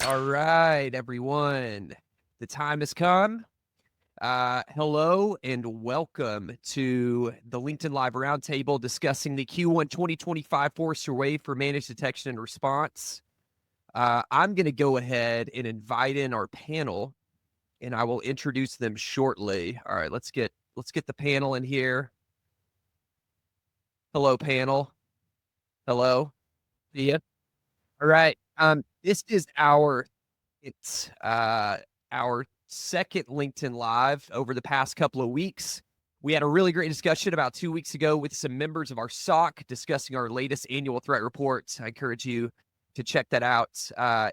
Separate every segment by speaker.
Speaker 1: All right, everyone. The time has come. Hello and welcome to the LinkedIn Live Roundtable discussing the Q1 2025 Forrester Wave for Managed Detection and Response. I'm going to go ahead and invite in our panel, and I will introduce them shortly. All right, let's get the panel in here. Hello, panel. Hello.
Speaker 2: Yeah.
Speaker 1: All right. This is our second LinkedIn Live over the past couple of weeks. We had a really great discussion about 2 weeks ago with some members of our SOC discussing our latest annual threat reports. I encourage you to check that out.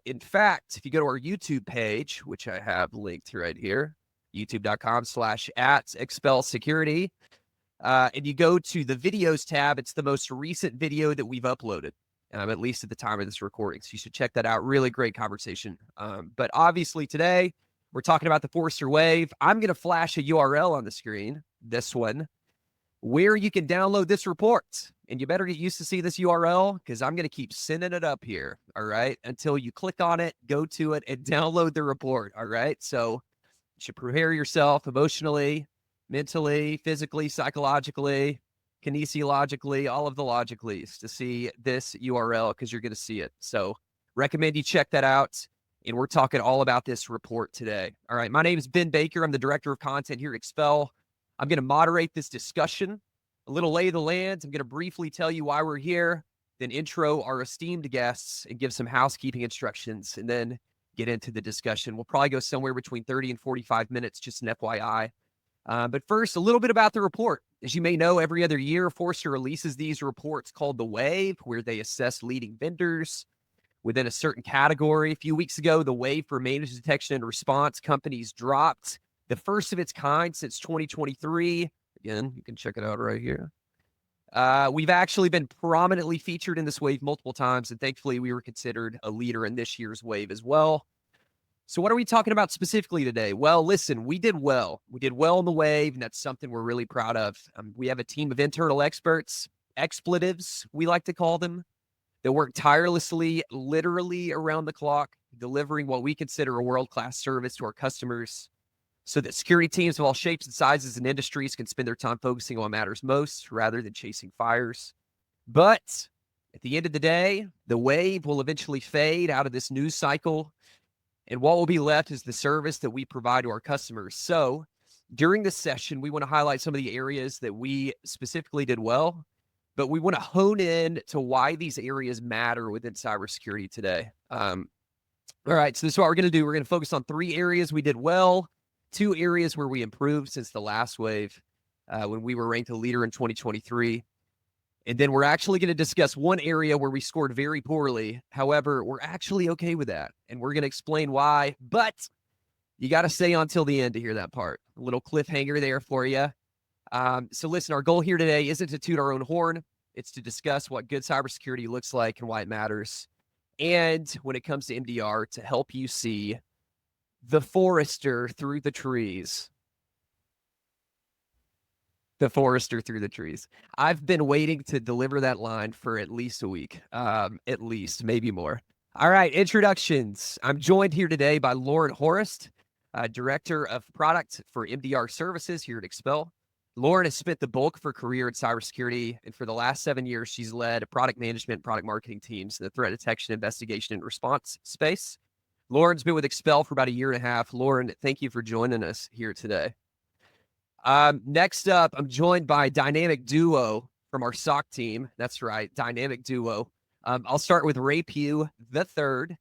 Speaker 1: In fact, if you go to our YouTube page, which I have linked right here, youtube.com/@Expel Security, and you go to the videos tab, it's the most recent video that we've uploaded. At least at the time of this recording. So you should check that out. Really great conversation. But obviously today we're talking about the Forrester Wave. I'm going to flash a URL on the screen, this one, where you can download this report. And you better get used to see this URL because I'm going to keep sending it up here. All right. Until you click on it, go to it, and download the report. All right. So you should prepare yourself emotionally, mentally, physically, psychologically, kinesiologically, all of the logicallys to see this URL because you're going to see it. So recommend you check that out. And we're talking all about this report today. All right. My name is Ben Baker. I'm the director of content here at Expel. I'm going to moderate this discussion, a little lay of the land. I'm going to briefly tell you why we're here, then intro our esteemed guests and give some housekeeping instructions, and then get into the discussion. We'll probably go somewhere between 30 and 45 minutes, just an FYI. But first, a little bit about the report. As you may know, every other year, Forrester releases these reports called the Wave, where they assess leading vendors within a certain category. A few weeks ago, the Wave for Managed Detection and Response companies dropped, the first of its kind since 2023. Again, you can check it out right here. We've actually been prominently featured in this wave multiple times, and thankfully we were considered a leader in this year's wave as well. So what are we talking about specifically today? Well, listen, we did well. We did well in the wave, and that's something we're really proud of. We have a team of internal experts, expletives, we like to call them, that work tirelessly, literally around the clock, delivering what we consider a world-class service to our customers so that security teams of all shapes and sizes and industries can spend their time focusing on what matters most rather than chasing fires. But at the end of the day, the wave will eventually fade out of this news cycle, and what will be left is the service that we provide to our customers. So during this session, we want to highlight some of the areas that we specifically did well, but we want to hone in to why these areas matter within cybersecurity today. All right, so this is what we're going to do. We're going to focus on 3 areas we did well, 2 areas where we improved since the last wave when we were ranked a leader in 2023. And then we're actually going to discuss one area where we scored very poorly. However, we're actually okay with that. And we're going to explain why. But you got to stay on till the end to hear that part. A little cliffhanger there for you. So listen, our goal here today isn't to toot our own horn. It's to discuss what good cybersecurity looks like and why it matters. And when it comes to MDR, to help you see the Forrester through the trees. The Forester through the trees. I've been waiting to deliver that line for at least a week, at least, maybe more. All right, introductions. I'm joined here today by Lauren Horst, Director of Product for MDR Services here at Expel. Lauren has spent the bulk of her career in cybersecurity, and for the last 7 years, she's led product management, product marketing teams in the threat detection, investigation, and response space. Lauren's been with Expel for about a year and a half. Lauren, thank you for joining us here today. Next up, I'm joined by Dynamic Duo from our SOC team. That's right, Dynamic Duo. I'll start with Ray Pugh III,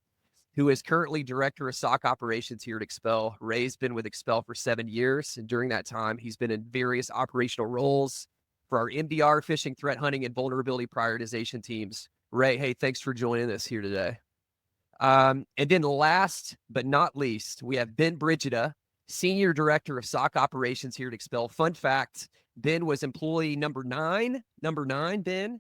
Speaker 1: who is currently Director of SOC Operations here at Expel. Ray's been with Expel for 7 years, and during that time, he's been in various operational roles for our MDR, phishing, threat hunting, and vulnerability prioritization teams. Ray, hey, thanks for joining us here today. And then last but not least, we have Ben Brigida, Senior Director of SOC Operations here at Expel. Fun fact, Ben was employee number 9, Ben,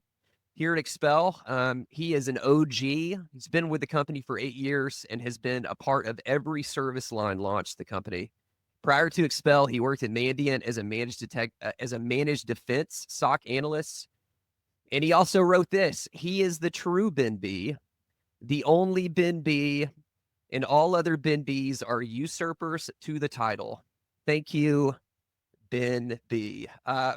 Speaker 1: here at Expel. He is an OG. He's been with the company for 8 years and has been a part of every service line launched the company. Prior to Expel, he worked at Mandiant as a managed defense SOC analyst. And he also wrote this. He is the true Ben B, the only Ben B and all other bin Bs are usurpers to the title. Thank you, bin B.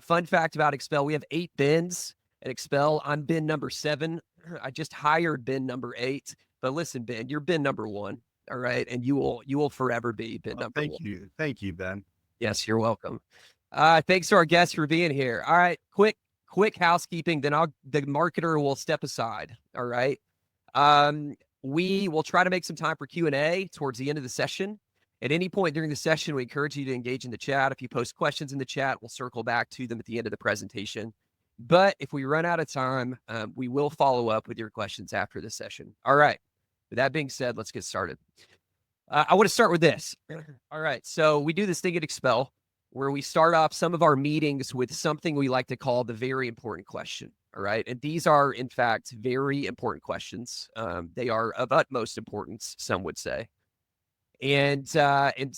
Speaker 1: Fun fact about Expel, we have 8 bins at Expel. I'm bin number 7. I just hired bin number 8. But listen, Ben, you're bin number 1. All right. And you will forever be bin number 1.
Speaker 2: Thank you, Ben.
Speaker 1: Yes, you're welcome. Thanks to our guests for being here. All right, quick housekeeping, then the marketer will step aside. All right. We will try to make some time for Q&A towards the end of the session. At any point during the session, we encourage you to engage in the chat. If you post questions in the chat, we'll circle back to them at the end of the presentation. But if we run out of time, we will follow up with your questions after the session. All right. With that being said, let's get started. I want to start with this. All right. So we do this thing at Expel where we start off some of our meetings with something we like to call the very important question. All right. And these are, in fact, very important questions. They are of utmost importance, some would say. And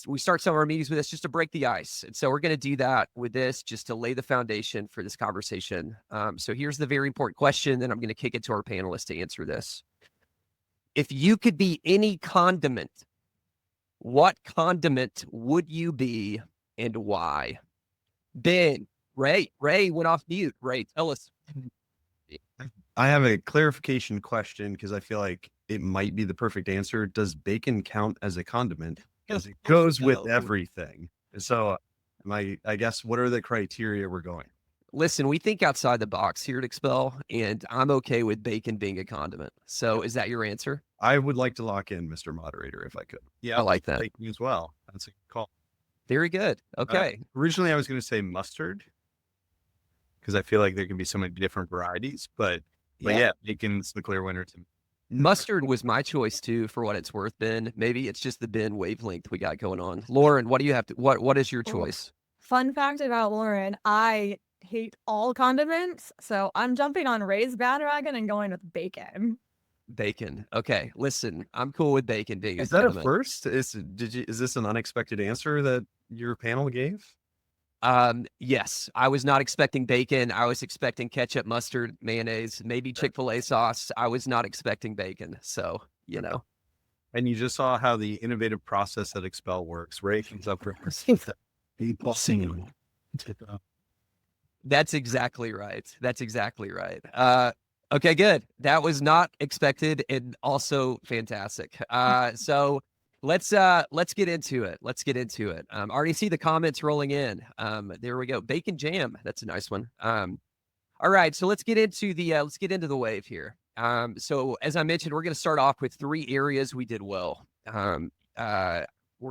Speaker 1: we start some of our meetings with this just to break the ice. And so we're going to do that with this just to lay the foundation for this conversation. So here's the very important question, then I'm going to kick it to our panelists to answer this. If you could be any condiment, what condiment would you be and why? Ben, Ray went off mute. Ray, tell us.
Speaker 2: I have a clarification question because I feel like it might be the perfect answer. Does bacon count as a condiment? Because it goes with everything. So I guess, what are the criteria we're going?
Speaker 1: Listen, we think outside the box here at Expel, and I'm okay with bacon being a condiment. So is that your answer?
Speaker 2: I would like to lock in, Mr. Moderator, if I could.
Speaker 1: Yeah, I like that.
Speaker 2: Bacon as well. That's a good call.
Speaker 1: Very good. Okay.
Speaker 2: Originally, I was going to say mustard because I feel like there can be so many different varieties, but yeah, bacon's the clear winner to me.
Speaker 1: Mustard was my choice too, for what it's worth, Ben. Maybe it's just the Ben wavelength we got going on. Lauren, what do you have to, what is your choice?
Speaker 3: Fun fact about Lauren, I hate all condiments, so I'm jumping on Ray's bandwagon and going with bacon.
Speaker 1: Bacon. Okay, listen, I'm cool with bacon being
Speaker 2: Is that a first? Is this an unexpected answer that your panel gave?
Speaker 1: Yes, I was not expecting bacon. I was expecting ketchup, mustard, mayonnaise, maybe Chick-fil-A sauce. I was not expecting bacon. So, you know.
Speaker 2: And you just saw how the innovative process that Expel works. Ray comes up with
Speaker 1: That's exactly right. That's exactly right. Okay, good. That was not expected and also fantastic. So let's get into it. Already see the comments rolling in. There we go. Bacon jam. That's a nice one. All right, so let's get into the wave here. So as I mentioned, we're going to start off with 3 areas we did well. We're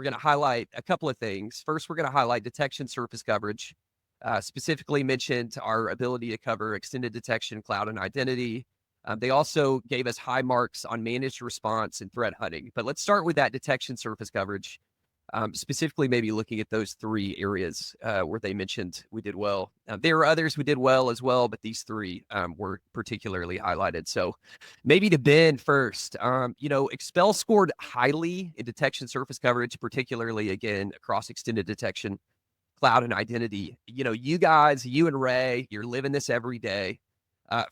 Speaker 1: going to highlight a couple of things. First, we're going to highlight detection surface coverage, specifically mentioned our ability to cover extended detection, cloud, and identity. They also gave us high marks on managed response and threat hunting. But let's start with that detection surface coverage, specifically maybe looking at those 3 areas where they mentioned we did well. There are others we did well as well, but these 3 were particularly highlighted. So maybe to Ben first, Expel scored highly in detection surface coverage, particularly, again, across extended detection, cloud, and identity. You guys, you and Ray, you're living this every day.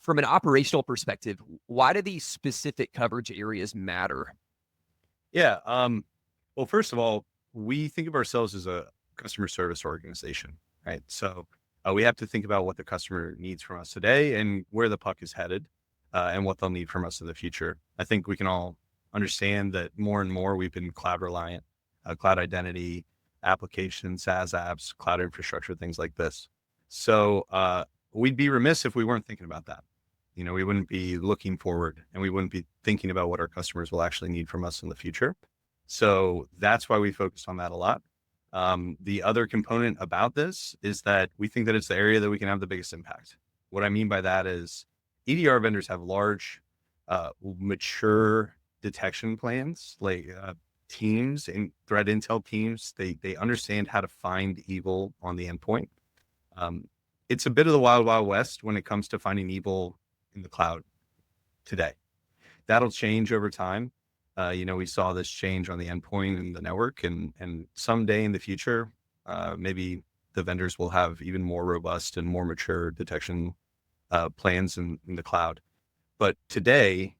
Speaker 1: From an operational perspective, why do these specific coverage areas matter?
Speaker 2: Yeah. Well, first of all, we think of ourselves as a customer service organization, right? So we have to think about what the customer needs from us today and where the puck is headed, and what they'll need from us in the future. I think we can all understand that more and more we've been cloud reliant, cloud identity, applications, SaaS apps, cloud infrastructure, things like this. So we'd be remiss if we weren't thinking about that. We wouldn't be looking forward and we wouldn't be thinking about what our customers will actually need from us in the future. So that's why we focused on that a lot. The other component about this is that we think that it's the area that we can have the biggest impact. What I mean by that is EDR vendors have large, mature detection plans, like teams and threat intel teams. They understand how to find evil on the endpoint. It's a bit of the wild, wild west when it comes to finding evil in the cloud today. That'll change over time. We saw this change on the endpoint and the network, and someday in the future, maybe the vendors will have even more robust and more mature detection plans in the cloud. But today,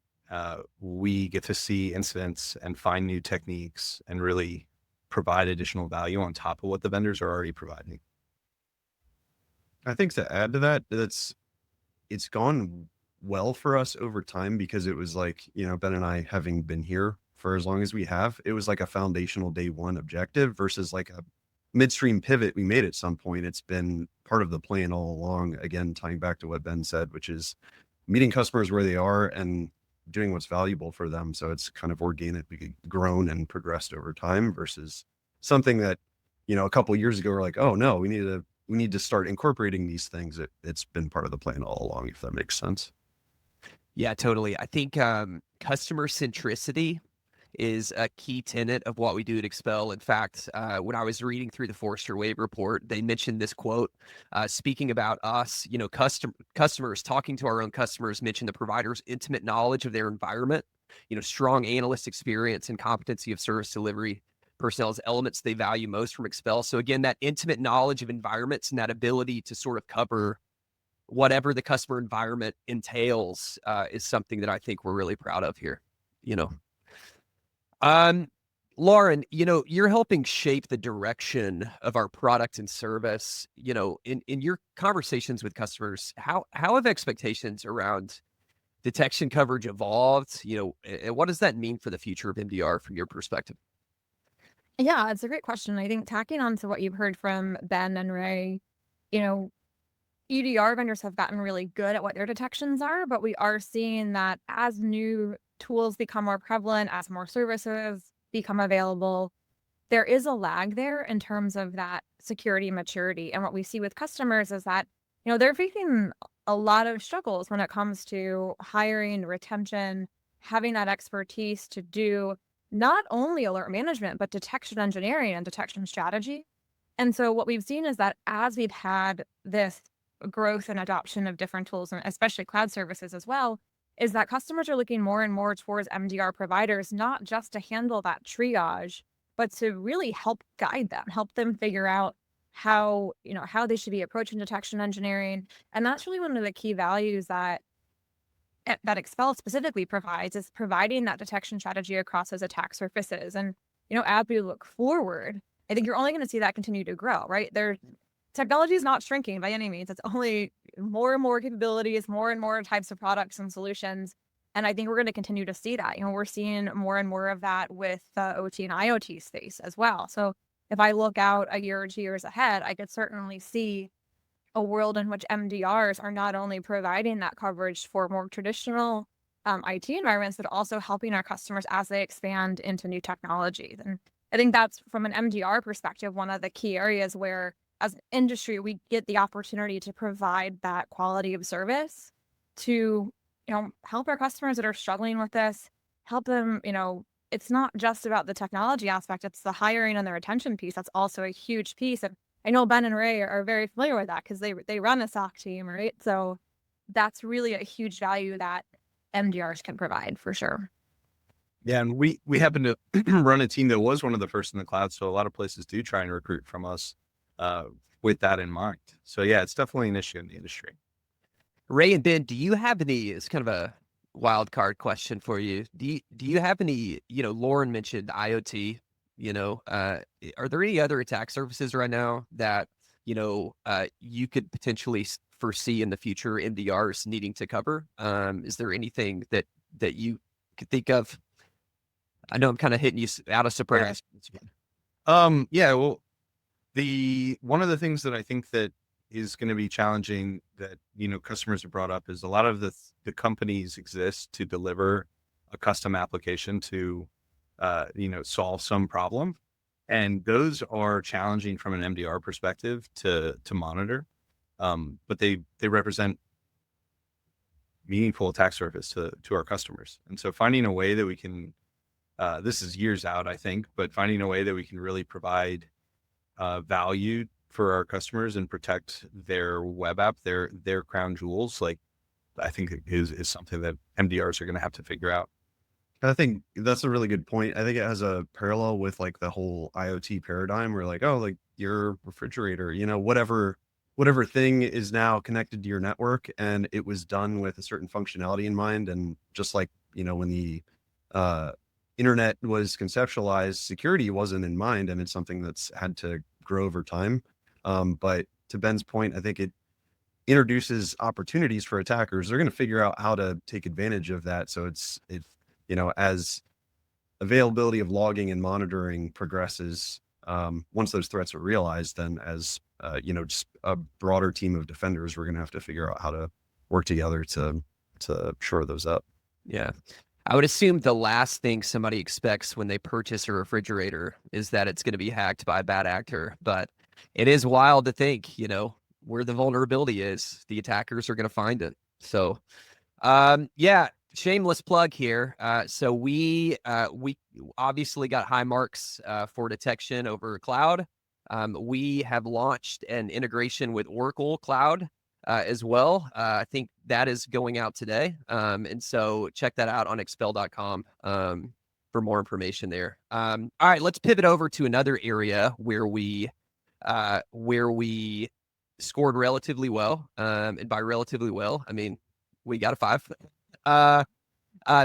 Speaker 2: we get to see incidents and find new techniques and really provide additional value on top of what the vendors are already providing.
Speaker 4: I think to add to that, it's gone well for us over time because it was like, Ben and I having been here for as long as we have, it was like a foundational day one objective versus like a midstream pivot we made at some point. It's been part of the plan all along. Again, tying back to what Ben said, which is meeting customers where they are and doing what's valuable for them. So it's kind of organically grown and progressed over time versus something that, a couple of years ago, we're like, oh no, we need to start incorporating these things. It's been part of the plan all along, if that makes sense.
Speaker 1: Yeah, totally. I think customer centricity is a key tenet of what we do at Expel. In fact, when I was reading through the Forrester Wave report, they mentioned this quote, speaking about us, customers, talking to our own customers, mention the provider's intimate knowledge of their environment, strong analyst experience and competency of service delivery personnel as elements they value most from Expel. So again, that intimate knowledge of environments and that ability to sort of cover whatever the customer environment entails is something that I think we're really proud of here, Lauren, you're helping shape the direction of our product and service. In your conversations with customers, how have expectations around detection coverage evolved? And what does that mean for the future of MDR from your perspective?
Speaker 3: Yeah, it's a great question. I think tacking on to what you've heard from Ben and Ray, EDR vendors have gotten really good at what their detections are, but we are seeing that as new tools become more prevalent, as more services become available, there is a lag there in terms of that security maturity. And what we see with customers is that, they're facing a lot of struggles when it comes to hiring, retention, having that expertise to do not only alert management, but detection engineering and detection strategy. And so what we've seen is that as we've had this growth and adoption of different tools, and especially cloud services as well, is that customers are looking more and more towards MDR providers, not just to handle that triage, but to really help guide them, help them figure out how they should be approaching detection engineering. And that's really one of the key values that Expel specifically provides, is providing that detection strategy across those attack surfaces. And, as we look forward, I think you're only going to see that continue to grow, right? Technology is not shrinking by any means. It's only more and more capabilities, more and more types of products and solutions. And I think we're going to continue to see that. We're seeing more and more of that with the OT and IoT space as well. So if I look out a year or 2 years ahead, I could certainly see a world in which MDRs are not only providing that coverage for more traditional IT environments, but also helping our customers as they expand into new technologies. And I think that's, from an MDR perspective, one of the key areas where, as an industry, we get the opportunity to provide that quality of service to, help our customers that are struggling with this, help them, it's not just about the technology aspect, it's the hiring and the retention piece. That's also a huge piece. And I know Ben and Ray are very familiar with that because they run a SOC team, right? So that's really a huge value that MDRs can provide for sure.
Speaker 2: Yeah, and we happen to run a team that was one of the first in the cloud, so a lot of places do try and recruit from us with that in mind. So yeah, it's definitely an issue in the industry.
Speaker 1: Ray and Ben, do you have any? It's kind of a wild card question for you. Do you have any? Lauren mentioned IoT. Are there any other attack surfaces right now that you could potentially foresee in the future MDRs needing to cover? Is there anything that you could think of? I know I'm kind of hitting you out of surprise.
Speaker 2: Yeah. Well, one of the things that I think that is going to be challenging that customers have brought up is a lot of the companies exist to deliver a custom application to solve some problem, and those are challenging from an MDR perspective to monitor, but they represent meaningful attack surface to our customers. And so finding a way that we can, this is years out, I think, but finding a way that we can really provide value for our customers and protect their web app, their crown jewels, like, I think is something that MDRs are going to have to figure out.
Speaker 4: I think that's a really good point. I think it has a parallel with like the whole IoT paradigm where like, oh, like your refrigerator, whatever thing is now connected to your network, and it was done with a certain functionality in mind. And just like when the internet was conceptualized, security wasn't in mind, and it's something that's had to grow over time. But to Ben's point, I think it introduces opportunities for attackers. They're going to figure out how to take advantage of that. So as availability of logging and monitoring progresses, once those threats are realized, then as just a broader team of defenders, we're going to have to figure out how to work together to shore those up.
Speaker 1: Yeah. I would assume the last thing somebody expects when they purchase a refrigerator is that it's going to be hacked by a bad actor. But it is wild to think, where the vulnerability is, the attackers are going to find it. So, yeah, shameless plug here. So we obviously got high marks for detection over cloud. We have launched an integration with Oracle Cloud as well. I think that is going out today. And so check that out on expel.com for more information there. All right, let's pivot over to another area where we scored relatively well. And by relatively well, I mean, we got a 5.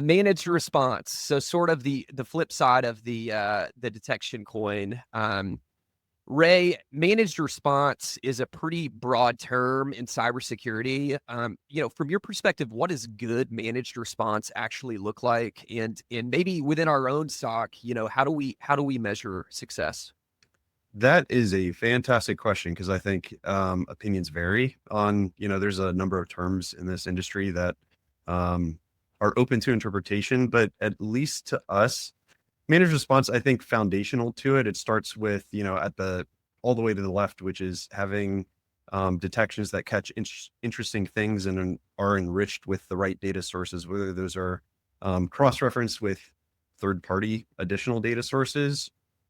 Speaker 1: Managed response. So sort of the flip side of the detection coin. Ray, managed response is a pretty broad term in cybersecurity. From your perspective, what does good managed response actually look like? And maybe within our own SOC, how do we measure success?
Speaker 4: That is a fantastic question, because I think opinions vary on, there's a number of terms in this industry that are open to interpretation, but at least to us, managed response, I think foundational to it, it starts with, all the way to the left, which is having detections that catch interesting things and are enriched with the right data sources, whether those are cross-referenced with third-party additional data sources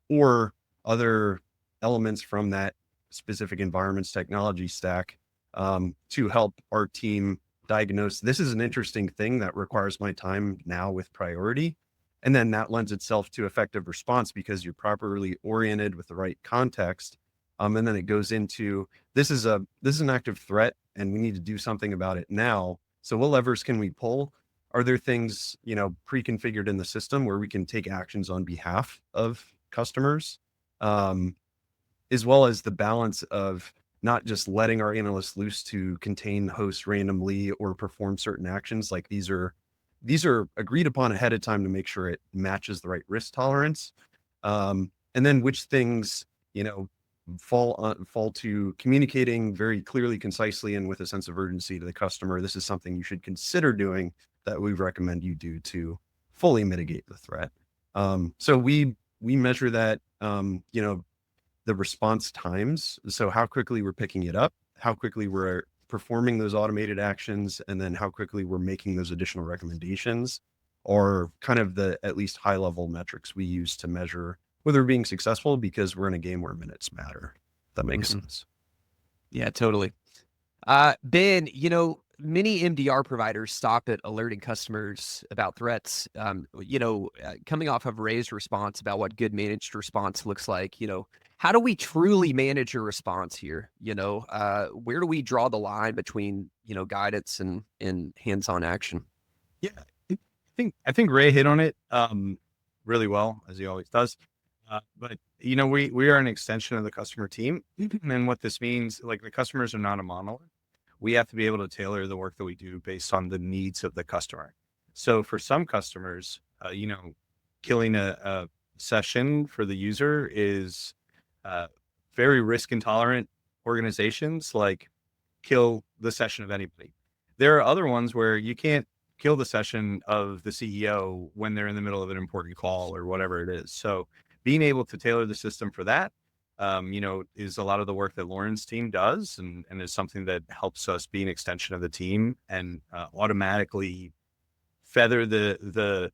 Speaker 4: or other elements from that specific environment's technology stack to help our team diagnose, this is an interesting thing that requires my time now with priority. And then that lends itself to effective response because you're properly oriented with the right context. And then it goes into, this is an active threat and we need to do something about it now. So what levers can we pull? Are there things, pre-configured in the system where we can take actions on behalf of customers? As well as the balance of not just letting our analysts loose to contain hosts randomly or perform certain actions. Like these are agreed upon ahead of time to make sure it matches the right risk tolerance. And then which things, fall to communicating very clearly, concisely, and with a sense of urgency to the customer. This is something you should consider doing that we recommend you do to fully mitigate the threat. So we measure that, the response times. So how quickly we're picking it up, how quickly we're performing those automated actions, and then how quickly we're making those additional recommendations, or kind of the at least high level metrics we use to measure whether we're being successful, because we're in a game where minutes matter. That makes sense.
Speaker 1: Yeah, totally. Ben, many MDR providers stop at alerting customers about threats. Coming off of Ray's response about what good managed response looks like, how do we truly manage a response here? Where do we draw the line between, guidance and hands-on action?
Speaker 2: Yeah, I think Ray hit on it really well, as he always does. But we are an extension of the customer team, and what this means, like, the customers are not a monolith. We have to be able to tailor the work that we do based on the needs of the customer. So for some customers, killing a session for the user is very risk intolerant organizations, like, kill the session of anybody. There are other ones where you can't kill the session of the CEO when they're in the middle of an important call or whatever it is. So being able to tailor the system for that, is a lot of the work that Lauren's team does, and is something that helps us be an extension of the team and automatically feather the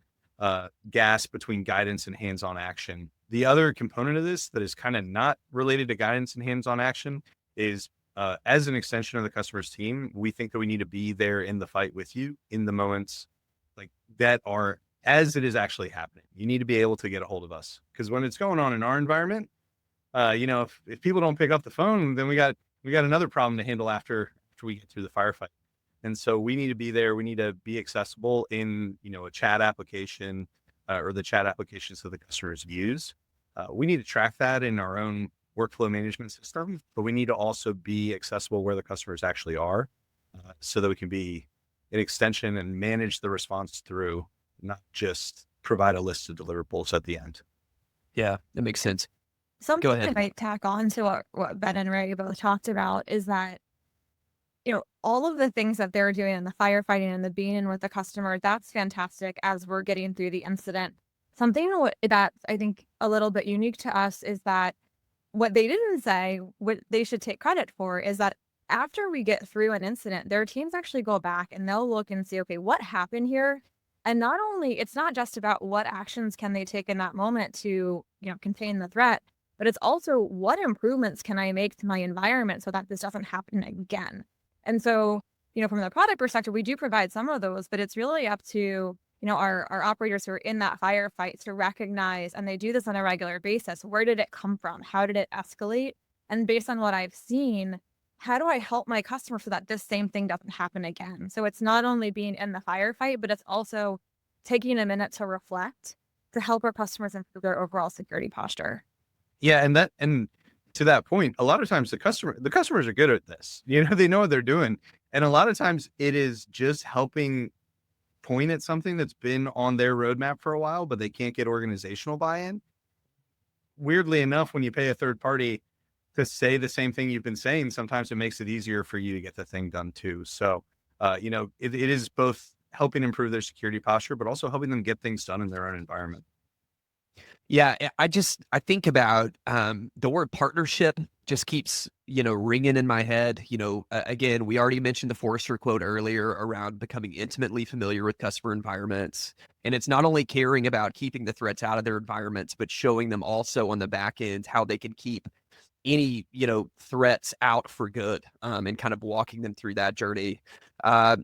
Speaker 2: gas between guidance and hands-on action. The other component of this that is kind of not related to guidance and hands-on action is, as an extension of the customer's team, we think that we need to be there in the fight with you in the moments like that are as it is actually happening. You need to be able to get a hold of us, because when it's going on in our environment, if people don't pick up the phone, then we got another problem to handle after we get through the firefight. And so we need to be there. We need to be accessible in, a chat application or the chat applications that the customers use. We need to track that in our own workflow management system, but we need to also be accessible where the customers actually are, so that we can be an extension and manage the response through, not just provide a list of deliverables at the end.
Speaker 1: Yeah, that makes sense.
Speaker 3: Something
Speaker 1: Go
Speaker 3: I
Speaker 1: ahead.
Speaker 3: might tack on to what Ben and Ray both talked about is that, all of the things that they're doing in the firefighting and the being in with the customer, that's fantastic as we're getting through the incident. Something that's, I think, a little bit unique to us is that what they didn't say, what they should take credit for, is that after we get through an incident, their teams actually go back and they'll look and see, okay, what happened here? And not only, it's not just about what actions can they take in that moment to, contain the threat, but it's also what improvements can I make to my environment so that this doesn't happen again. And so, from the product perspective, we do provide some of those, but it's really up to, our operators who are in that firefight to recognize, and they do this on a regular basis. Where did it come from? How did it escalate? And based on what I've seen, how do I help my customer so that this same thing doesn't happen again? So it's not only being in the firefight, but it's also taking a minute to reflect to help our customers improve their overall security posture.
Speaker 2: Yeah, and to that point, a lot of times the customers are good at this. They know what they're doing, and a lot of times it is just helping point at something that's been on their roadmap for a while, but they can't get organizational buy-in. Weirdly enough, when you pay a third party to say the same thing you've been saying, sometimes it makes it easier for you to get the thing done too. So, it is both helping improve their security posture, but also helping them get things done in their own environment.
Speaker 1: Yeah, I think about the word partnership just keeps, ringing in my head. Again, we already mentioned the Forrester quote earlier around becoming intimately familiar with customer environments. And it's not only caring about keeping the threats out of their environments, but showing them also on the back end how they can keep any, threats out for good, and kind of walking them through that journey.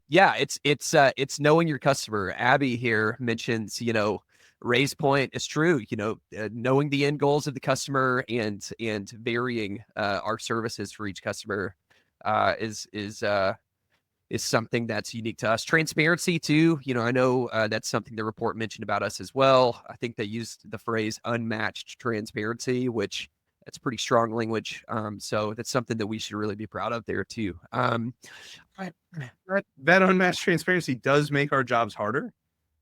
Speaker 1: Yeah, it's knowing your customer. Abby here mentions, Ray's point is true. Knowing the end goals of the customer and varying our services for each customer is something that's unique to us. Transparency too. I know that's something the report mentioned about us as well. I think they used the phrase unmatched transparency, which that's pretty strong language. So that's something that we should really be proud of there too.
Speaker 2: That unmatched transparency does make our jobs harder.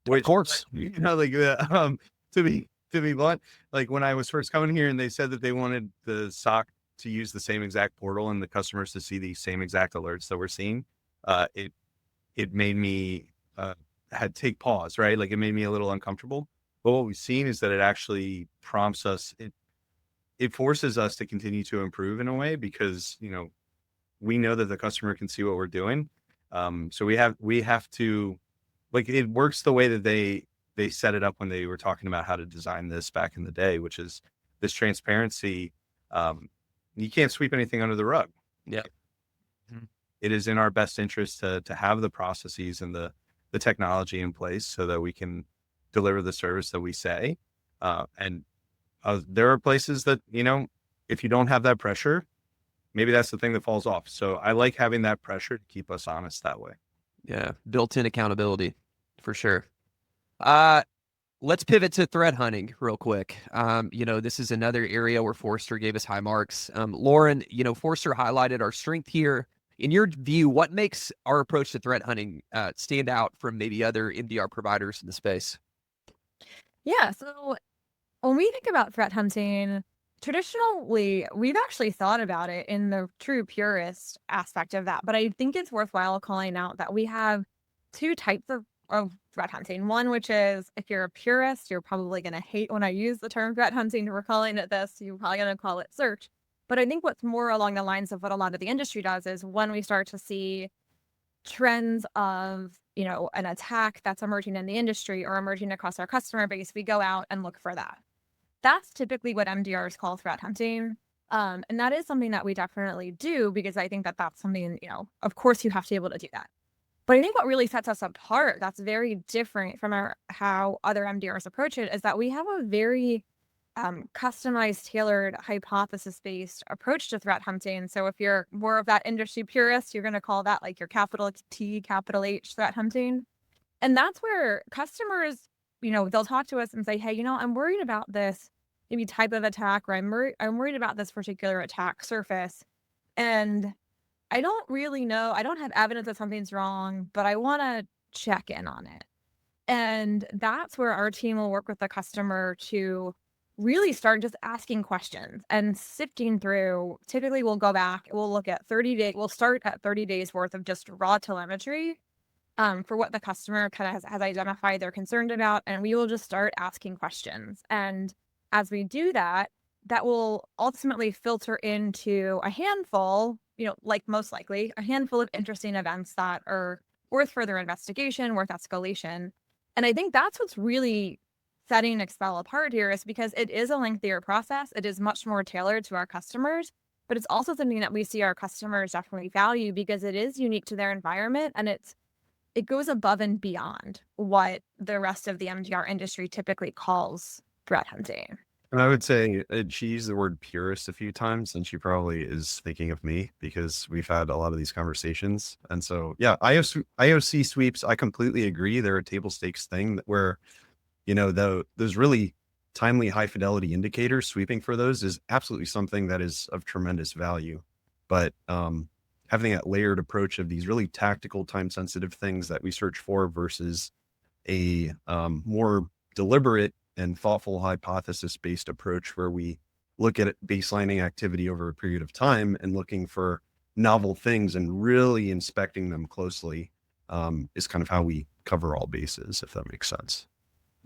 Speaker 2: Which,
Speaker 1: of course,
Speaker 2: to be blunt, like when I was first coming here and they said that they wanted the SOC to use the same exact portal and the customers to see the same exact alerts that we're seeing, it made me had take pause, right? Like it made me a little uncomfortable. But what we've seen is that it actually prompts us. It forces us to continue to improve in a way because we know that the customer can see what we're doing. So we have to. Like it works the way that they set it up when they were talking about how to design this back in the day, which is this transparency. You can't sweep anything under the rug.
Speaker 1: Yeah.
Speaker 2: It is in our best interest to have the processes and the technology in place so that we can deliver the service that we say. And there are places that, if you don't have that pressure, maybe that's the thing that falls off. So I like having that pressure to keep us honest that way.
Speaker 1: Yeah, built-in accountability for sure. Let's pivot to threat hunting real quick. This is another area where Forrester gave us high marks. Lauren, Forrester highlighted our strength here. In your view, what makes our approach to threat hunting stand out from maybe other MDR providers in the space?
Speaker 3: Yeah, so when we think about threat hunting, traditionally, we've actually thought about it in the true purist aspect of that. But I think it's worthwhile calling out that we have two types of threat hunting. One, which is if you're a purist, you're probably going to hate when I use the term threat hunting. We're calling it this. You're probably going to call it search. But I think what's more along the lines of what a lot of the industry does is when we start to see trends of, an attack that's emerging in the industry or emerging across our customer base, we go out and look for that. That's typically what MDRs call threat hunting. And that is something that we definitely do because I think that that's something, of course you have to be able to do that. But I think what really sets us apart, that's very different from how other MDRs approach it, is that we have a very customized, tailored, hypothesis-based approach to threat hunting. So if you're more of that industry purist, you're going to call that like your capital T, capital H threat hunting. And that's where customers, they'll talk to us and say, hey, I'm worried about this maybe type of attack, or I'm worried about this particular attack surface. And I don't really know. I don't have evidence that something's wrong, but I want to check in on it. And that's where our team will work with the customer to really start just asking questions and sifting through. Typically, we'll go back, we'll look at 30 days, we'll start at 30 days worth of just raw telemetry for what the customer kind of has identified they're concerned about. And we will just start asking questions. And as we do that, that will ultimately filter into a handful, like most likely, a handful of interesting events that are worth further investigation, worth escalation. And I think that's what's really setting Expel apart here, is because it is a lengthier process. It is much more tailored to our customers, but it's also something that we see our customers definitely value because it is unique to their environment, and it goes above and beyond what the rest of the MDR industry typically calls threat hunting.
Speaker 4: And I would say she used the word purist a few times, and she probably is thinking of me because we've had a lot of these conversations. And so, yeah, IOC sweeps, I completely agree. They're a table stakes thing where, those really timely high fidelity indicators, sweeping for those is absolutely something that is of tremendous value. But having that layered approach of these really tactical, time sensitive things that we search for versus a more deliberate and thoughtful hypothesis-based approach where we look at baselining activity over a period of time and looking for novel things and really inspecting them closely is kind of how we cover all bases, if that makes sense.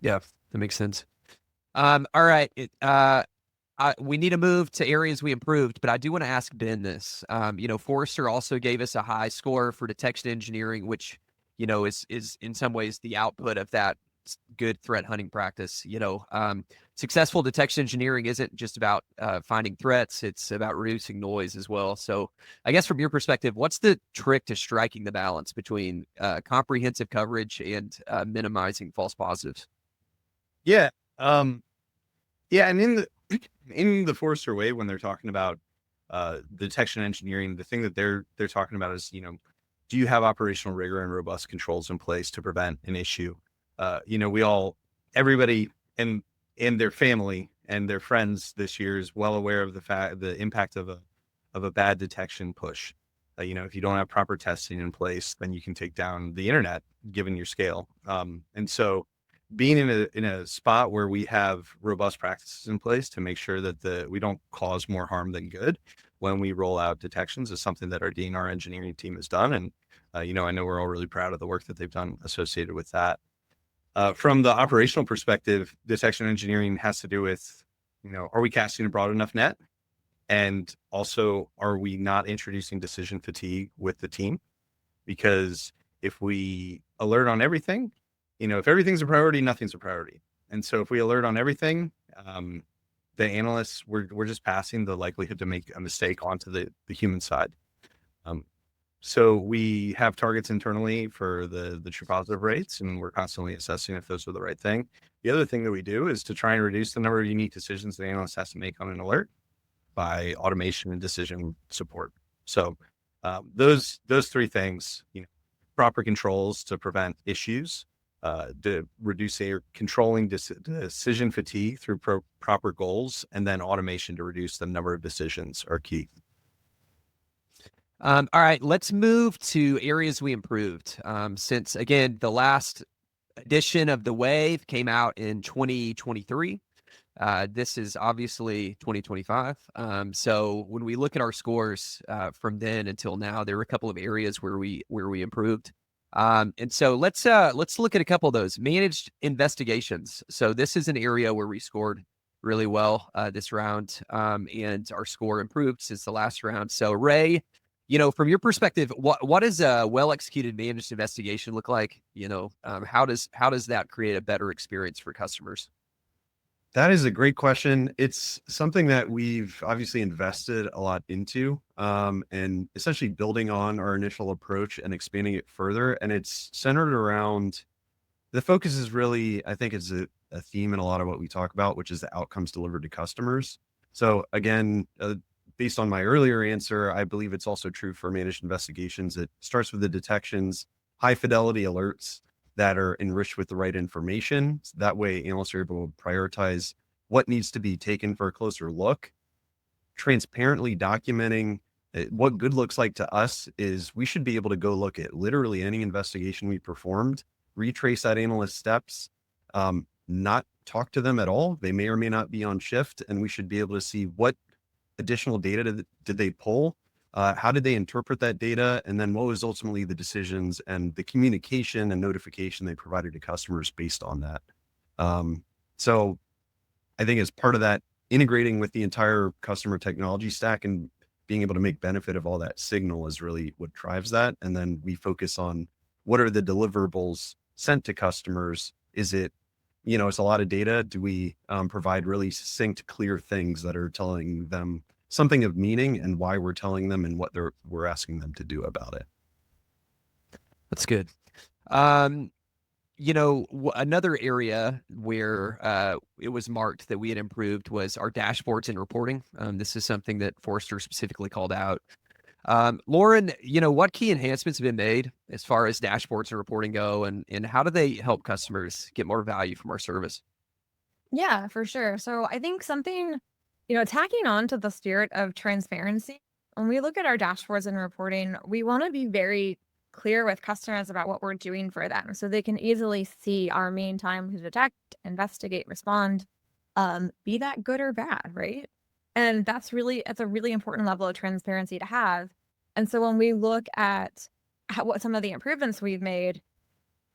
Speaker 1: Yeah, that makes sense. All right. We need to move to areas we improved, but I do want to ask Ben this. Forrester also gave us a high score for detection engineering, which, is in some ways the output of that good threat hunting practice. Successful detection engineering isn't just about finding threats, it's about reducing noise as well. So I guess from your perspective, what's the trick to striking the balance between comprehensive coverage and minimizing false positives?
Speaker 2: Yeah. Yeah. And in the Forrester Wave, when they're talking about detection engineering, the thing that they're talking about is, do you have operational rigor and robust controls in place to prevent an issue? Everybody and their family and their friends this year is well aware of the impact of a bad detection push. If you don't have proper testing in place, then you can take down the internet given your scale. And so being in a spot where we have robust practices in place to make sure that we don't cause more harm than good when we roll out detections is something that our DNR engineering team has done. And, I know we're all really proud of the work that they've done associated with that. From the operational perspective, detection engineering has to do with, are we casting a broad enough net? And also, are we not introducing decision fatigue with the team? Because if we alert on everything, if everything's a priority, nothing's a priority. And so if we alert on everything, the analysts, we're just passing the likelihood to make a mistake onto the human side. So we have targets internally for the true positive rates, and we're constantly assessing if those are the right thing. The other thing that we do is to try and reduce the number of unique decisions the analyst has to make on an alert by automation and decision support. So those three things, proper controls to prevent issues, to reduce controlling decision fatigue through proper goals, and then automation to reduce the number of decisions are key.
Speaker 1: All right, let's move to areas we improved. Since, again, the last edition of the Wave came out in 2023. This is obviously 2025. So when we look at our scores from then until now, there were a couple of areas where we improved. And so let's look at a couple of those. Managed investigations. So this is an area where we scored really well this round, and our score improved since the last round. So Ray, from your perspective, what does a well-executed managed investigation look like? How does that create a better experience for customers?
Speaker 4: That is a great question. It's something that we've obviously invested a lot into, and essentially building on our initial approach and expanding it further. And it's centered around, the focus is really, I think it's a theme in a lot of what we talk about, which is the outcomes delivered to customers. So again, based on my earlier answer, I believe it's also true for managed investigations. It starts with the detections, high fidelity alerts that are enriched with the right information. So that way analysts are able to prioritize what needs to be taken for a closer look. Transparently documenting what good looks like to us is we should be able to go look at literally any investigation we performed, retrace that analyst's steps, not talk to them at all. They may or may not be on shift, and we should be able to see what additional data did they pull, how did they interpret that data, and then what was ultimately the decisions and the communication and notification they provided to customers based on that. So I think as part of that, integrating with the entire customer technology stack and being able to make benefit of all that signal is really what drives that. And then we focus on what are the deliverables sent to customers. Is it, it's a lot of data. Do we provide really succinct, clear things that are telling them something of meaning and why we're telling them and what we're asking them to do about it?
Speaker 1: That's good. Another area where it was marked that we had improved was our dashboards and reporting. This is something that Forrester specifically called out. Lauren, what key enhancements have been made as far as dashboards and reporting go, and how do they help customers get more value from our service?
Speaker 3: Yeah, for sure. So I think something, tacking on to the spirit of transparency, when we look at our dashboards and reporting, we want to be very clear with customers about what we're doing for them so they can easily see our mean time to detect, investigate, respond, be that good or bad, right? And it's a really important level of transparency to have. And so when we look at what some of the improvements we've made,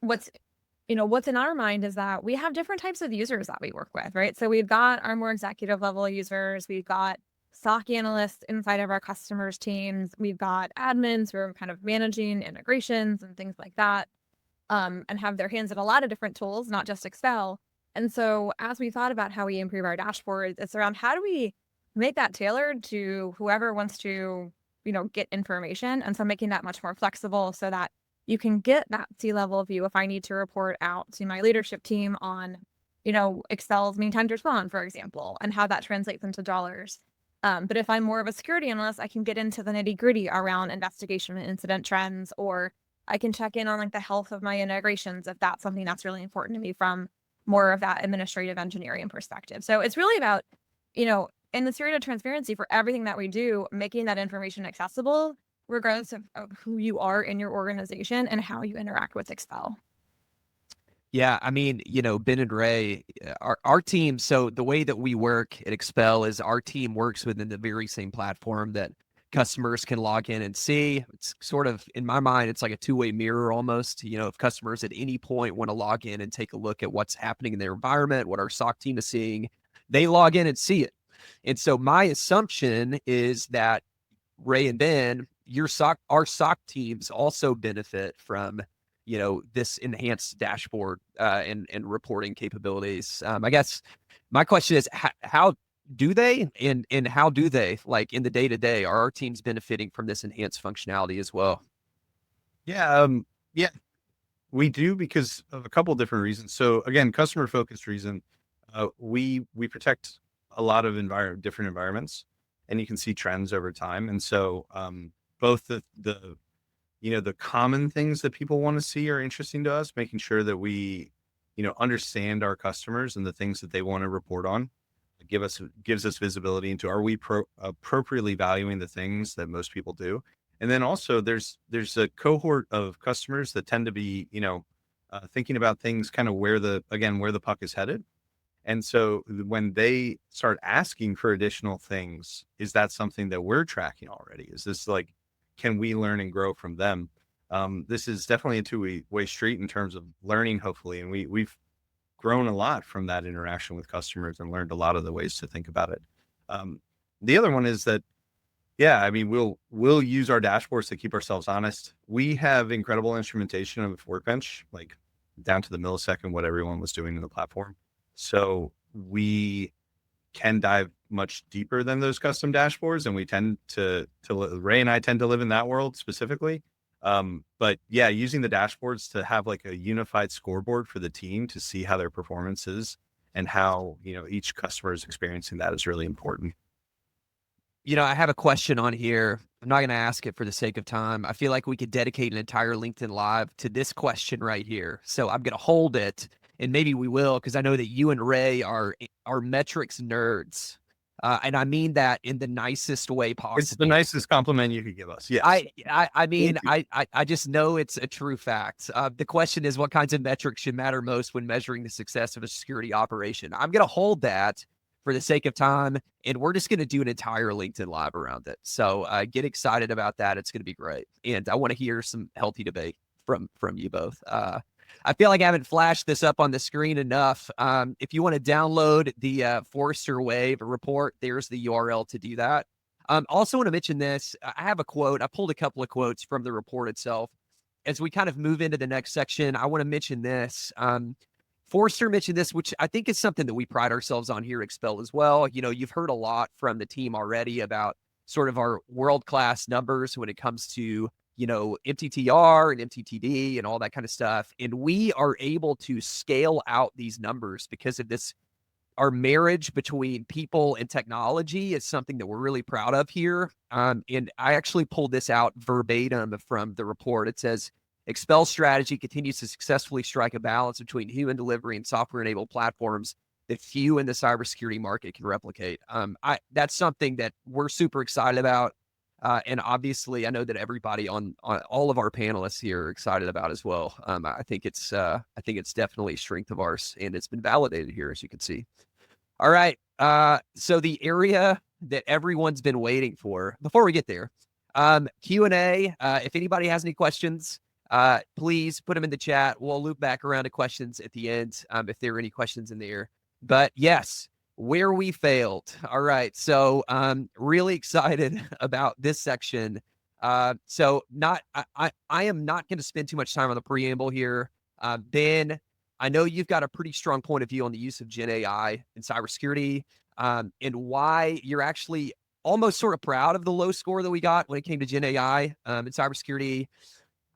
Speaker 3: what's in our mind is that we have different types of users that we work with, right? So we've got our more executive level users, we've got SOC analysts inside of our customers' teams, we've got admins who are kind of managing integrations and things like that, and have their hands in a lot of different tools, not just Expel. And so as we thought about how we improve our dashboards, it's around how do we make that tailored to whoever wants to, get information. And so making that much more flexible so that you can get that C-level view if I need to report out to my leadership team on, Excel's mean time to respond, for example, and how that translates into dollars. But if I'm more of a security analyst, I can get into the nitty-gritty around investigation and incident trends, or I can check in on like the health of my integrations if that's something that's really important to me from more of that administrative engineering perspective. So it's really about, in the spirit of transparency for everything that we do, making that information accessible, regardless of who you are in your organization and how you interact with Expel.
Speaker 1: Yeah, I mean, Ben and Ray, our team, so the way that we work at Expel is our team works within the very same platform that customers can log in and see. It's sort of, in my mind, it's like a two-way mirror almost. If customers at any point want to log in and take a look at what's happening in their environment, what our SOC team is seeing, they log in and see it. And so my assumption is that Ray and Ben, our SOC teams also benefit from this enhanced dashboard and reporting capabilities. I guess my question is, how do they and how do they, like in the day-to-day, are our teams benefiting from this enhanced functionality as well?
Speaker 2: Yeah, we do because of a couple of different reasons. So again, customer focused reason, we protect a lot of different environments, and you can see trends over time. And so both the common things that people want to see are interesting to us, making sure that we, understand our customers and the things that they want to report on. Gives us visibility into, are we appropriately valuing the things that most people do? And then also there's a cohort of customers that tend to be, thinking about things kind of where the puck is headed. And so when they start asking for additional things, is that something that we're tracking already? Is this like, can we learn and grow from them? This is definitely a two-way street in terms of learning, hopefully. And we've grown a lot from that interaction with customers and learned a lot of the ways to think about it. The other one is that, we'll use our dashboards to keep ourselves honest. We have incredible instrumentation of Workbench, like down to the millisecond, what everyone was doing in the platform. So we can dive much deeper than those custom dashboards, and we tend to Ray and I tend to live in that world specifically. But yeah, using the dashboards to have like a unified scoreboard for the team to see how their performance is and how, each customer is experiencing that is really important.
Speaker 1: I have a question on here. I'm not going to ask it for the sake of time. I feel like we could dedicate an entire LinkedIn Live to this question right here. So I'm going to hold it, and maybe we will, because I know that you and Ray are metrics nerds. And I mean that in the nicest way possible.
Speaker 2: It's the nicest compliment you could give us. Yes.
Speaker 1: I mean,
Speaker 2: Thank you.
Speaker 1: I just know it's a true fact. The question is, what kinds of metrics should matter most when measuring the success of a security operation? I'm going to hold that for the sake of time, and we're just going to do an entire LinkedIn Live around it. So get excited about that. It's going to be great, and I want to hear some healthy debate from you both. I feel like I haven't flashed this up on the screen enough. If you want to download the Forrester Wave report, there's the URL to do that. Also want to mention this. I have a quote. I pulled a couple of quotes from the report itself. As we kind of move into the next section, I want to mention this. Forrester mentioned this, which I think is something that we pride ourselves on here at Expel as well. You've heard a lot from the team already about sort of our world-class numbers when it comes to, MTTR and MTTD and all that kind of stuff. And we are able to scale out these numbers because of this. Our marriage between people and technology is something that we're really proud of here. And I actually pulled this out verbatim from the report. It says, Expel strategy continues to successfully strike a balance between human delivery and software-enabled platforms that few in the cybersecurity market can replicate. That's something that we're super excited about. And obviously, I know that everybody on all of our panelists here are excited about as well. I think it's definitely a strength of ours, and it's been validated here, as you can see. All right. So the area that everyone's been waiting for, before we get there, Q&A. If anybody has any questions, please put them in the chat. We'll loop back around to questions at the end if there are any questions in there. But yes, where we failed. All right. So really excited about this section. So I am not going to spend too much time on the preamble here. Ben, I know you've got a pretty strong point of view on the use of GenAI in cybersecurity and why you're actually almost sort of proud of the low score that we got when it came to GenAI in cybersecurity.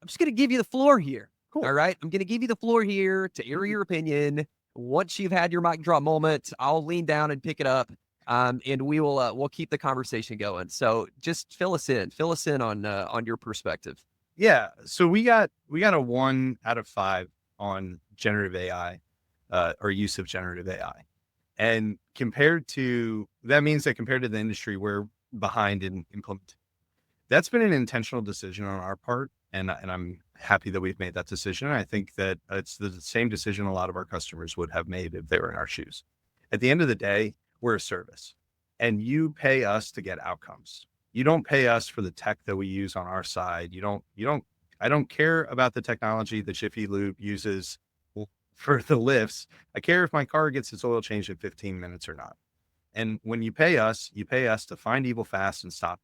Speaker 1: I'm just going to give you the floor here. Cool. All right. I'm going to give you the floor here to air your opinion. Once you've had your mic drop moment, I'll lean down and pick it up. And we'll keep the conversation going. So just fill us in on your perspective.
Speaker 2: Yeah. So we got a 1 out of 5 on generative AI, or use of generative AI. And that means that compared to the industry, we're behind in implementing. That's been an intentional decision on our part. And I'm happy that we've made that decision. I think that it's the same decision a lot of our customers would have made if they were in our shoes. At the end of the day, we're a service, and you pay us to get outcomes. You don't pay us for the tech that we use on our side. I don't care about the technology that Jiffy Lube uses for the lifts. I care if my car gets its oil changed in 15 minutes or not. And when you pay us to find evil fast and stop.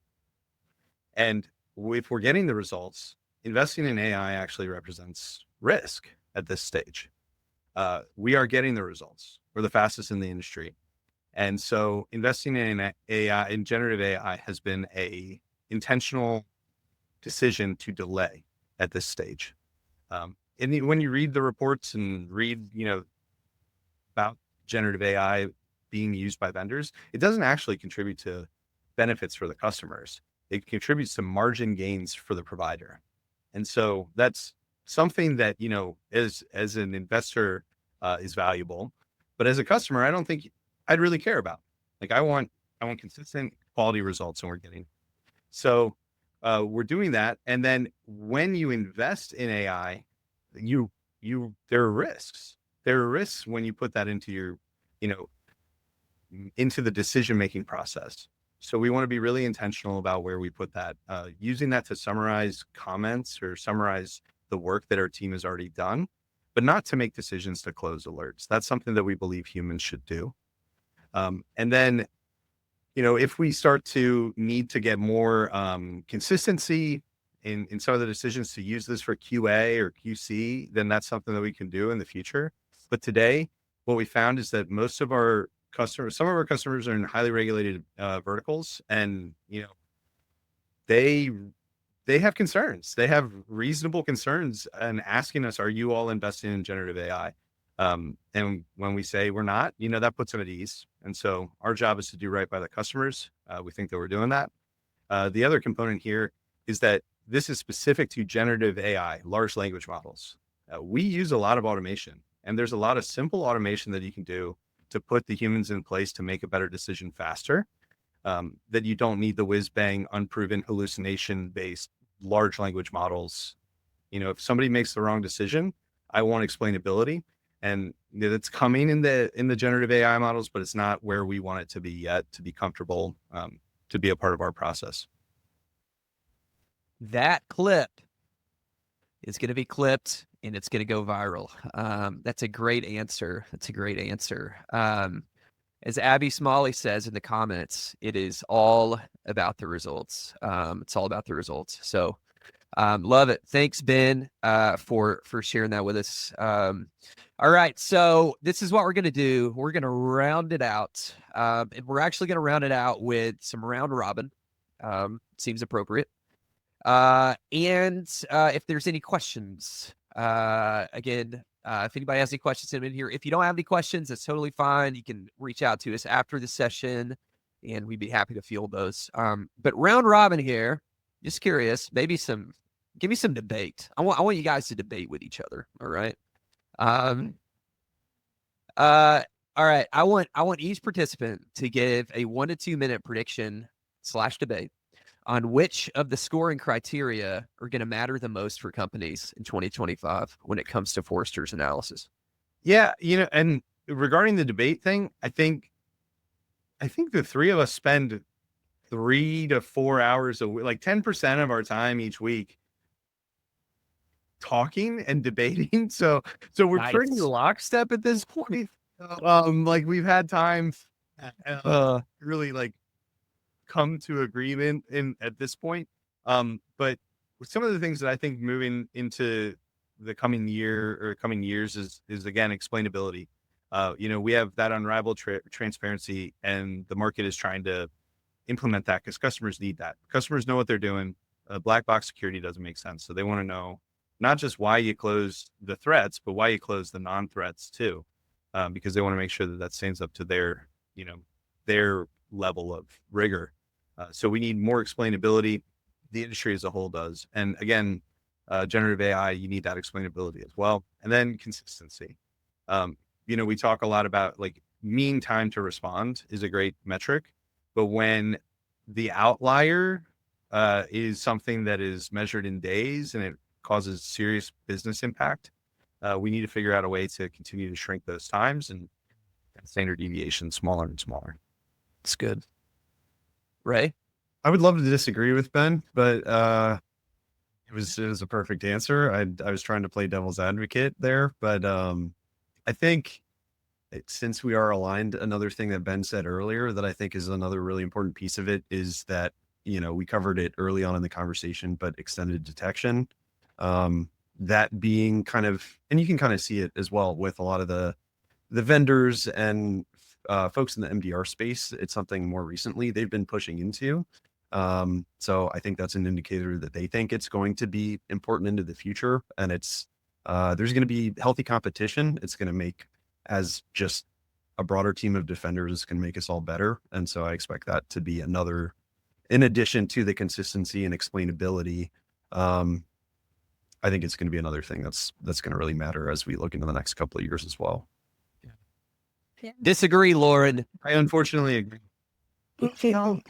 Speaker 2: And if we're getting the results, investing in AI actually represents risk at this stage. We are getting the results. We're the fastest in the industry. And so investing in AI, in generative AI, has been a intentional decision to delay at this stage. And when you read the reports and read, about generative AI being used by vendors, it doesn't actually contribute to benefits for the customers. It contributes to margin gains for the provider. And so that's something that, as an investor is valuable, but as a customer, I don't think I'd really care about. Like I want consistent quality results, and we're getting. So we're doing that. And then when you invest in AI, there are risks. There are risks when you put that into your, into the decision-making process. So we want to be really intentional about where we put that, using that to summarize comments or summarize the work that our team has already done, but not to make decisions to close alerts. That's something that we believe humans should do. And then, if we start to need to get more consistency in some of the decisions to use this for QA or QC, then that's something that we can do in the future. But today, what we found is that some of our customers are in highly regulated verticals, and they have concerns. They have reasonable concerns and asking us, "Are you all investing in generative AI?" And when we say we're not, that puts them at ease. And so our job is to do right by the customers. We think that we're doing that. The other component here is that this is specific to generative AI, large language models. We use a lot of automation, and there's a lot of simple automation that you can do to put the humans in place to make a better decision faster. That you don't need the whiz bang, unproven, hallucination based large language models. If somebody makes the wrong decision, I want explainability, and it's coming in the generative AI models, but it's not where we want it to be yet to be comfortable, to be a part of our process.
Speaker 1: That clip is going to be clipped and it's going to go viral. That's a great answer. As Abby Smalley says in the comments, it is all about the results. It's all about the results. So love it. Thanks, Ben, for sharing that with us. All right. So this is what we're going to do. We're going to round it out. And we're actually going to round it out with some round robin. Seems appropriate. And if there's any questions, again, if anybody has any questions, send them in here. If you don't have any questions, that's totally fine. You can reach out to us after the session and we'd be happy to field those. But round robin here, just curious, give me some debate. I want you guys to debate with each other. All right. All right. I want each participant to give a 1 to 2 minute prediction / debate on which of the scoring criteria are going to matter the most for companies in 2025 when it comes to Forrester's analysis.
Speaker 2: Yeah, and regarding the debate thing, I think the three of us spend 3 to 4 hours a week, like 10% of our time each week, talking and debating. So we're
Speaker 1: Nice.
Speaker 2: pretty lockstep at this point. Like we've had time really like come to agreement at this point. But some of the things that I think moving into the coming year or coming years is again, explainability. We have that unrivaled transparency, and the market is trying to implement that because customers need that. Customers know what they're doing. Black box security doesn't make sense. So they want to know not just why you close the threats, but why you close the non-threats too, because they want to make sure that stands up to their level of rigor. So we need more explainability. The industry as a whole does. And again, generative AI, you need that explainability as well. And then consistency. We talk a lot about like mean time to respond is a great metric, but when the outlier is something that is measured in days and it causes serious business impact, we need to figure out a way to continue to shrink those times and standard deviation smaller and smaller.
Speaker 1: It's good. Ray?
Speaker 4: I would love to disagree with Ben, but it was a perfect answer. I was trying to play devil's advocate there, but I think since we are aligned, another thing that Ben said earlier that I think is another really important piece of it is that, we covered it early on in the conversation, but extended detection, that being kind of, and you can kind of see it as well with a lot of the vendors and folks in the MDR space. It's something more recently they've been pushing into. So I think that's an indicator that they think it's going to be important into the future. And it's, there's going to be healthy competition. It's going to make, as just a broader team of defenders, it's going to make us all better. And so I expect that to be another, in addition to the consistency and explainability, I think it's going to be another thing that's going to really matter as we look into the next couple of years as well.
Speaker 3: Yeah.
Speaker 1: Disagree, Lauren.
Speaker 2: I unfortunately agree.
Speaker 3: No,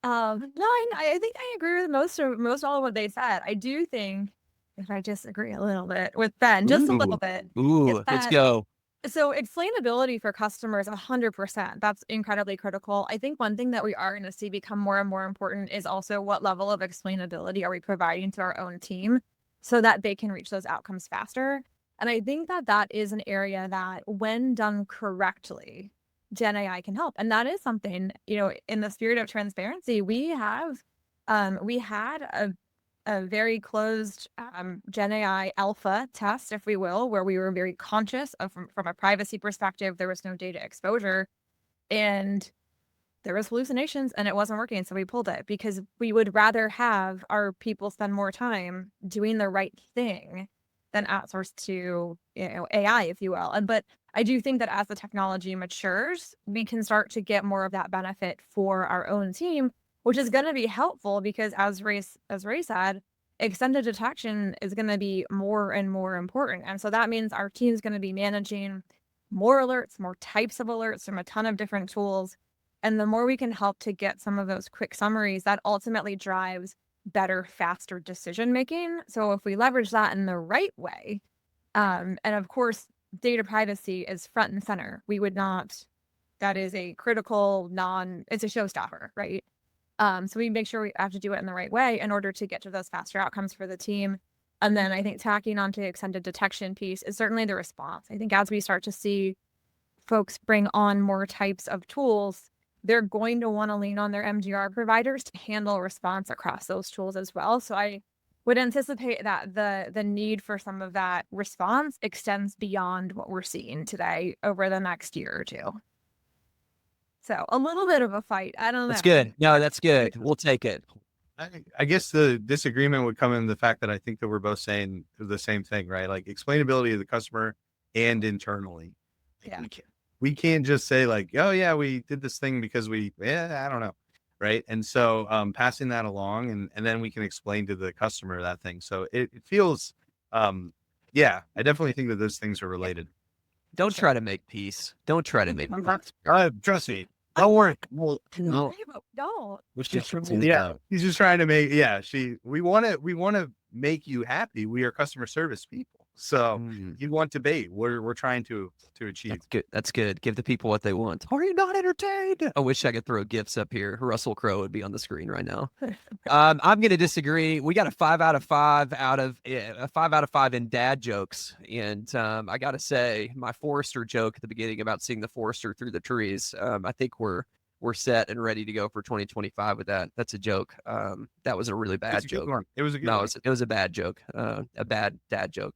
Speaker 3: I think I agree with most all of what they said. I do think, if I disagree a little bit with Ben, just a little bit.
Speaker 1: Ooh, let's go.
Speaker 3: So explainability for customers, 100%. That's incredibly critical. I think one thing that we are going to see become more and more important is also what level of explainability are we providing to our own team so that they can reach those outcomes faster. And I think that is an area that, when done correctly, GenAI can help. And that is something, in the spirit of transparency, we had a very closed GenAI alpha test, if we will, where we were very conscious of, from a privacy perspective, there was no data exposure and there was hallucinations and it wasn't working. So we pulled it because we would rather have our people spend more time doing the right thing than outsource to, AI, if you will. But I do think that as the technology matures, we can start to get more of that benefit for our own team, which is going to be helpful because as Ray said, extended detection is going to be more and more important. And so that means our team is going to be managing more alerts, more types of alerts from a ton of different tools. And the more we can help to get some of those quick summaries, that ultimately drives better, faster decision making. So if we leverage that in the right way, and of course, data privacy is front and center. We would not, that is a critical it's a showstopper, right? So we make sure we have to do it in the right way in order to get to those faster outcomes for the team. And then I think tacking onto the extended detection piece is certainly the response. I think as we start to see folks bring on more types of tools, they're going to want to lean on their MDR providers to handle response across those tools as well. So I would anticipate that the need for some of that response extends beyond what we're seeing today over the next year or two. So a little bit of a fight. I don't know.
Speaker 1: That's good. No, that's good. We'll take it.
Speaker 2: I guess the disagreement would come in the fact that I think that we're both saying the same thing, right? Like explainability to the customer and internally.
Speaker 3: Yeah.
Speaker 2: We can't just say like, oh yeah, we did this thing because I don't know. Right. And so passing that along and then we can explain to the customer that thing. So it feels, yeah, I definitely think that those things are related.
Speaker 1: Don't try to make peace. Don't try to make
Speaker 2: Trust me. Don't worry.
Speaker 3: No.
Speaker 2: Yeah. He's just trying to make, we want to make you happy. We are customer service people. So you want debate. We're trying to achieve.
Speaker 1: That's good. That's good. Give the people what they want. Are you not entertained? I wish I could throw gifts up here. Russell Crowe would be on the screen right now. I'm going to disagree. We got a 5 out of 5 in dad jokes. And I got to say, my Forrester joke at the beginning about seeing the Forrester through the trees, I think we're set and ready to go for 2025 with that. That's a joke. That was a really bad joke.
Speaker 2: It was a good one.
Speaker 1: It was a bad joke. A bad dad joke.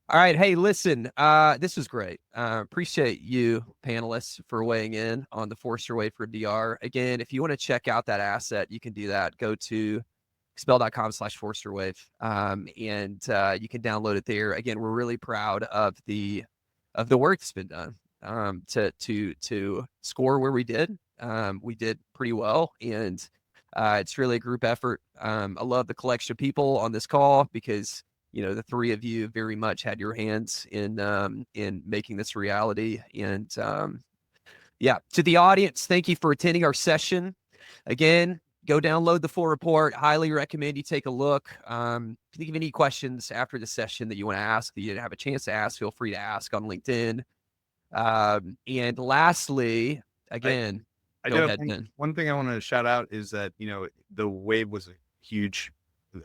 Speaker 1: All right. Hey, listen, this was great. Appreciate you panelists for weighing in on the Forrester Wave for DR. Again, if you want to check out that asset, you can do that. Go to expel.com/Forrester Wave. And you can download it there. Again, we're really proud of the work that's been done to score where we did. We did pretty well, and it's really a group effort. I love the collection of people on this call because the three of you very much had your hands in making this reality. And to the audience, thank you for attending our session. Again, go download the full report. Highly recommend you take a look. If you think of any questions after the session that you want to ask, that you didn't have a chance to ask, feel free to ask on LinkedIn. And lastly, again, go ahead, Ben.
Speaker 2: One thing I want to shout out is that, the Wave was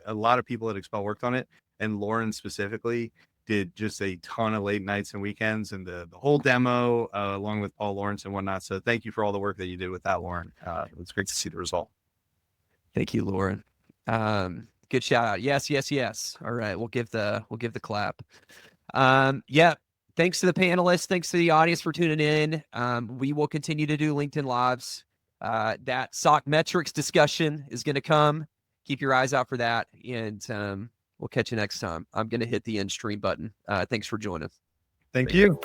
Speaker 2: a lot of people at Expel worked on it. And Lauren specifically did just a ton of late nights and weekends and the whole demo along with Paul Lawrence and whatnot. So thank you for all the work that you did with that, Lauren. It was great to see the result.
Speaker 1: Thank you, Lauren. Good shout out. Yes. All right. We'll give the clap. Thanks to the panelists. Thanks to the audience for tuning in. We will continue to do LinkedIn Lives. That SOC metrics discussion is going to come. Keep your eyes out for that. And we'll catch you next time. I'm going to hit the end stream button. Thanks for joining us.
Speaker 2: Thank you.